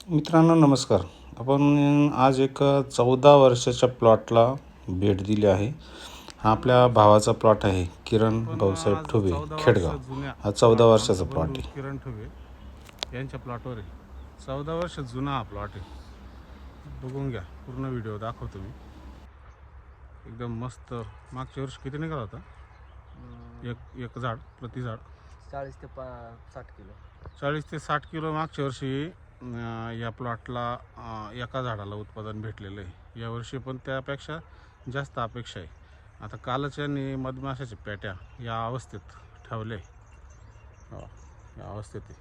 मित्रांनो नमस्कार. आपण आज एक 14 वर्षाच्या प्लॉटला भेट दिली आहे. हा आपल्या भावाचा प्लॉट आहे, किरण भाऊसाहेब ठुबे, खेडगाव. हा 14 वर्षाचा प्लॉट आहे. किरण ठुबे यांच्या प्लॉटवर आहे. 14 वर्ष जुना हा प्लॉट आहे. बघून घ्या, पूर्ण व्हिडिओ दाखवतो मी. एकदम मस्त. मागच्या वर्षी किती निघाला होता? एक झाड प्रति झाड 40 ते 60 किलो. 40 ते 60 किलो मागच्या वर्षी या प्लॉटला एका झाडाला उत्पादन भेटलेलं आहे. यावर्षी पण त्यापेक्षा जास्त अपेक्षा आहे. आता कालच यांनी मधमाशाच्या पेट्या या अवस्थेत ठेवले. या अवस्थेत आहे.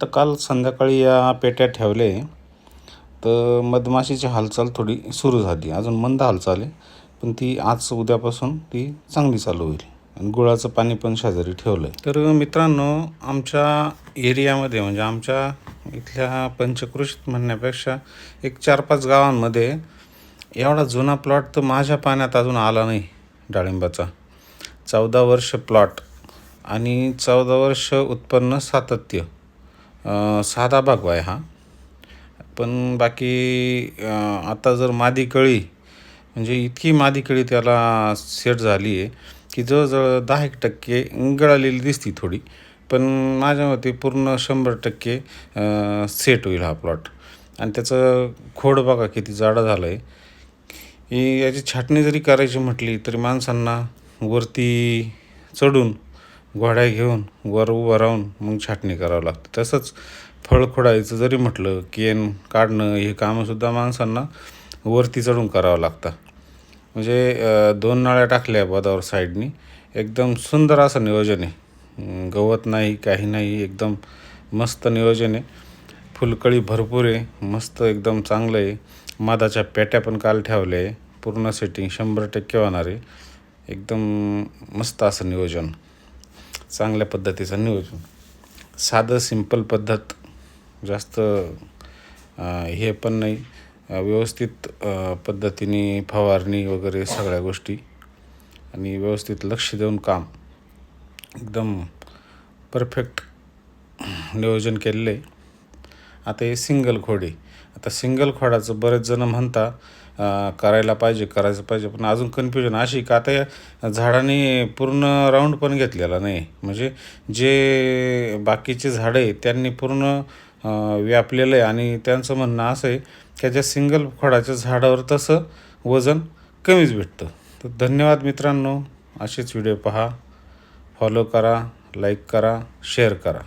तर काल संध्याकाळी या पेट्या ठेवले तर मधमाशीची हालचाल थोडी सुरू झाली. अजून मंद हालचाल आहे, पण ती आज उद्यापासून ती चांगली चालू होईल. आणि गुळाचं पाणी पण शेजारी ठेवलं आहे. तर मित्रांनो, आमच्या एरियामध्ये म्हणजे आमच्या इथल्या पंचक्रोशीत म्हणण्यापेक्षा एक 4-5 गावांमध्ये एवढा जुना प्लॉट तर माझ्या पाण्यात अजून आला नाही. डाळिंबाचा 14 वर्ष प्लॉट आणि 14 वर्ष उत्पन्न सातत्य. साधा भागवा आहे हा. पण बाकी आता जर मादी कळी म्हणजे इतकी मादी कळी त्याला सेट झाली आहे की जवळजवळ 10% गळालेली दिसती थोडी, पण माझ्या मते पूर्ण 100% सेट होईल हा प्लॉट. आणि त्याचं खोड बघा किती जाडं झालं आहे. ही याची छाटणी जरी करायची म्हटली तरी माणसांना वरती चढून घोड्या घेऊन वर उभं राहून मग छाटणी करावं लागते. तसंच फळ खोडायचं जरी म्हटलं, केन काढणं, हे कामंसुद्धा माणसांना वरती चढून करावं लागतं. म्हणजे 2 नळ्या टाकल्या बदावर साईडनी. एकदम सुंदर असं नियोजन आहे. गवत नाही, काही नाही, एकदम मस्त नियोजन आहे. फुलकळी भरपूर आहे, मस्त एकदम चांगलं आहे. मधाच्या पेट्या पण काल ठेवल्या आहे. पूर्ण सेटिंग 100% होणार आहे. एकदम मस्त असं नियोजन, चांगल्या पद्धतीचं नियोजन. साधं सिंपल पद्धत, जास्त हे पण नाही. व्यवस्थित पद्धतीने फवारणी वगैरे सगळ्या गोष्टी आणि व्यवस्थित लक्ष देऊन काम, एकदम परफेक्ट नियोजन केलेलं आहे. आता हे सिंगल खोड आहे. आता सिंगल खोडाचं बरेच जण म्हणता करायचं पाहिजे, पण अजून कन्फ्युजन अशी का आता या झाडाने पूर्ण राऊंड पण घेतलेला नाही. म्हणजे जे बाकीचे झाडं आहे त्यांनी पूर्ण व्यापलेलं आहे. आणि त्यांचं म्हणणं असं आहे की ज्या सिंगल खोडाच्या झाडावर तसं वजन कमीच भेटतं. तर धन्यवाद मित्रांनो. असेच व्हिडिओ पहा, फॉलो करा, लाईक करा, शेअर करा.